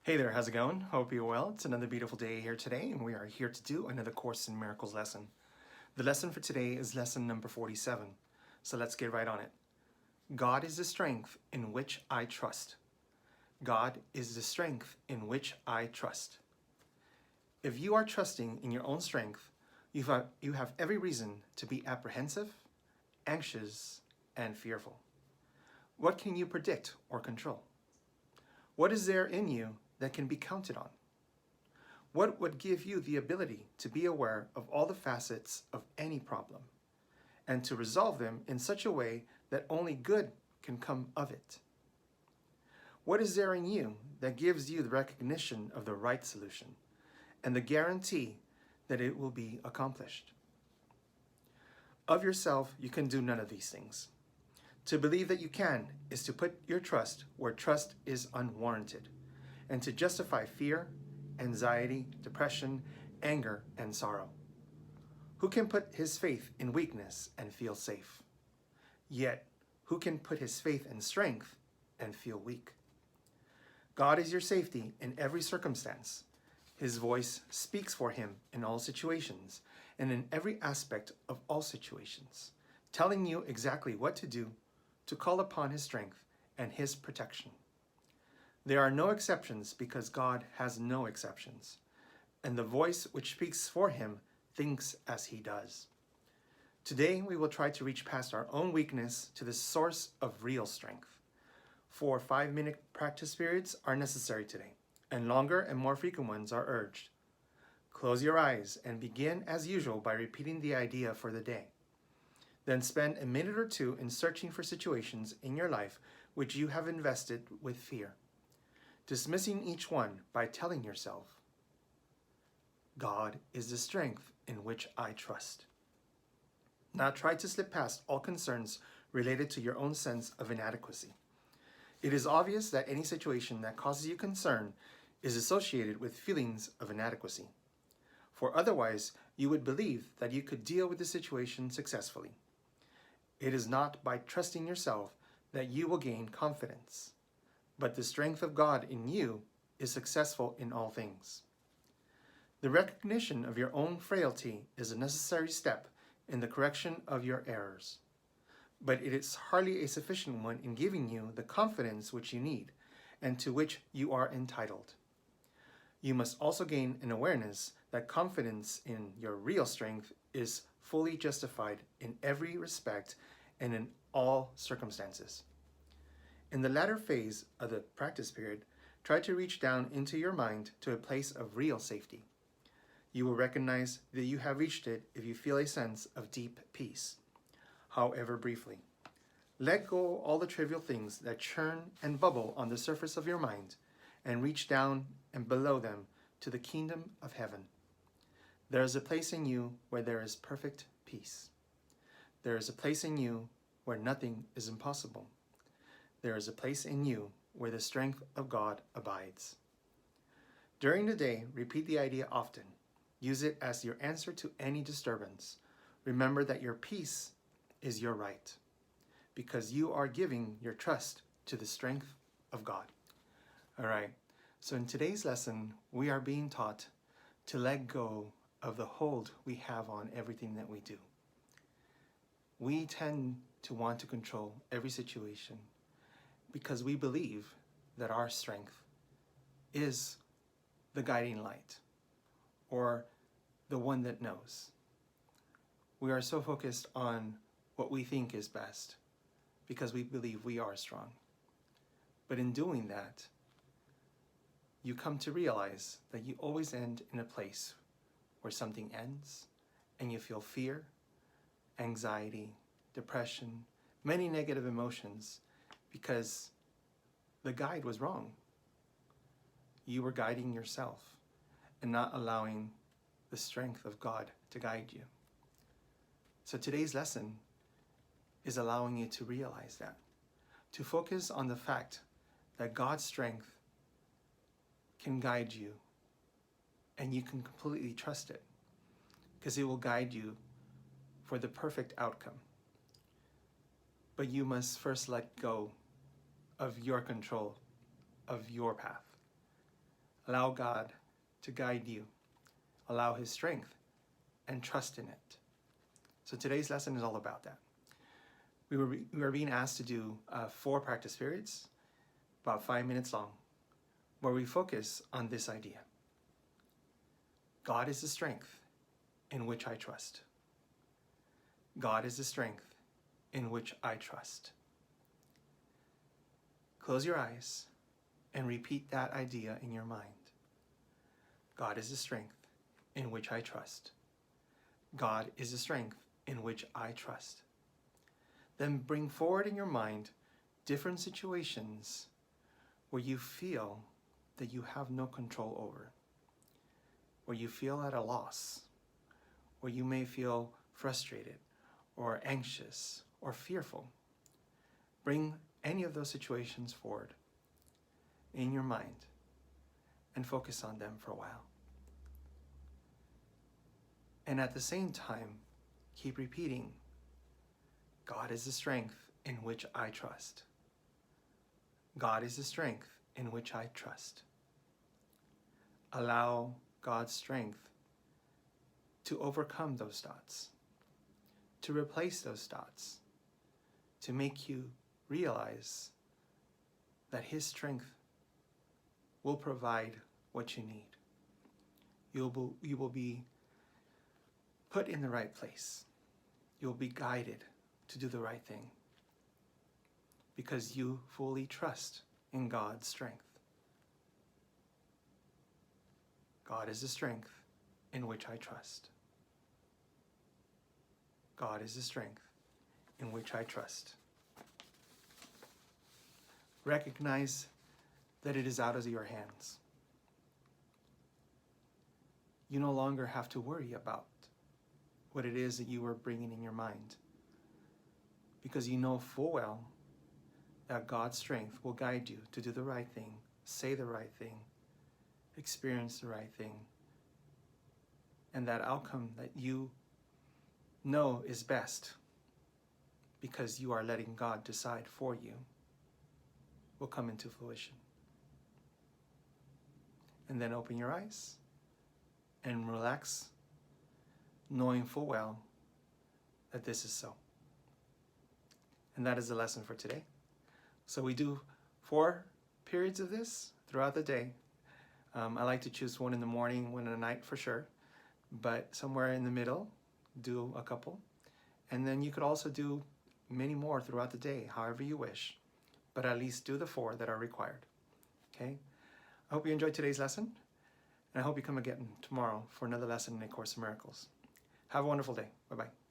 Hey there, how's it going? Hope you're well. It's another beautiful day here today, and we are here to do another Course in Miracles lesson. The lesson for today is lesson number 47. So let's get right on it. God is the strength in which I trust. God is the strength in which I trust. If you are trusting in your own strength, you have every reason to be apprehensive, anxious, and fearful. What can you predict or control? What is there in you that can be counted on? What would give you the ability to be aware of all the facets of any problem and to resolve them in such a way that only good can come of it? What is there in you that gives you the recognition of the right solution and the guarantee that it will be accomplished? Of yourself, you can do none of these things. To believe that you can is to put your trust where trust is unwarranted, and to justify fear, anxiety, depression, anger, and sorrow. Who can put his faith in weakness and feel safe? Yet, who can put his faith in strength and feel weak? God is your safety in every circumstance. His voice speaks for him in all situations and in every aspect of all situations, telling you exactly what to do to call upon his strength and his protection. There are no exceptions because God has no exceptions, and the voice which speaks for him thinks as he does. Today we will try to reach past our own weakness to the source of real strength. 4 5-minute practice periods are necessary today, and longer and more frequent ones are urged. Close your eyes and begin as usual by repeating the idea for the day. Then spend a minute or two in searching for situations in your life which you have invested with fear, dismissing each one by telling yourself, God is the strength in which I trust. Now try to slip past all concerns related to your own sense of inadequacy. It is obvious that any situation that causes you concern is associated with feelings of inadequacy, for otherwise you would believe that you could deal with the situation successfully. It is not by trusting yourself that you will gain confidence, but the strength of God in you is successful in all things. The recognition of your own frailty is a necessary step in the correction of your errors, but it is hardly a sufficient one in giving you the confidence which you need and to which you are entitled. You must also gain an awareness that confidence in your real strength is fully justified in every respect and in all circumstances. In the latter phase of the practice period, try to reach down into your mind to a place of real safety. You will recognize that you have reached it if you feel a sense of deep peace, however briefly. Let go all the trivial things that churn and bubble on the surface of your mind and reach down and below them to the kingdom of heaven. There is a place in you where there is perfect peace. There is a place in you where nothing is impossible. There is a place in you where the strength of God abides. During the day, repeat the idea often. Use it as your answer to any disturbance. Remember that your peace is your right, because you are giving your trust to the strength of God. All right, so in today's lesson, we are being taught to let go of the hold we have on everything that we do. We tend to want to control every situation because we believe that our strength is the guiding light or the one that knows. We are so focused on what we think is best because we believe we are strong. But in doing that, you come to realize that you always end in a place where something ends and you feel fear, anxiety, depression, many negative emotions because the guide was wrong. You were guiding yourself and not allowing the strength of God to guide you. So today's lesson is allowing you to realize that, to focus on the fact that God's strength can guide you and you can completely trust it because it will guide you for the perfect outcome. But you must first let go of your control of your path. Allow God to guide you. Allow His strength and trust in it. So today's lesson is all about that. We were being asked to do 4 practice periods, about 5 minutes long, where we focus on this idea. God is the strength in which I trust. God is the strength in which I trust. Close your eyes and repeat that idea in your mind. God is the strength in which I trust. God is the strength in which I trust. Then bring forward in your mind different situations where you feel that you have no control over, where you feel at a loss, where you may feel frustrated or anxious or fearful. Bring any of those situations forward in your mind and focus on them for a while. And at the same time, keep repeating, God is the strength in which I trust. God is the strength in which I trust. Allow God's strength to overcome those thoughts, to replace those thoughts, to make you realize that His strength will provide what you need. You will be put in the right place. You'll be guided to do the right thing because you fully trust in God's strength. God is the strength in which I trust. God is the strength in which I trust. Recognize that it is out of your hands. You no longer have to worry about what it is that you are bringing in your mind, because you know full well that God's strength will guide you to do the right thing, say the right thing, experience the right thing, and that outcome that you know is best because you are letting God decide for you will come into fruition. And then open your eyes and relax, knowing full well that this is so. And that is the lesson for today. So we do 4 periods of this throughout the day. I like to choose one in the morning, one at night for sure, but somewhere in the middle, do a couple. And then you could also do many more throughout the day, however you wish, but at least do the 4 that are required. Okay? I hope you enjoyed today's lesson, and I hope you come again tomorrow for another lesson in A Course in Miracles. Have a wonderful day. Bye-bye.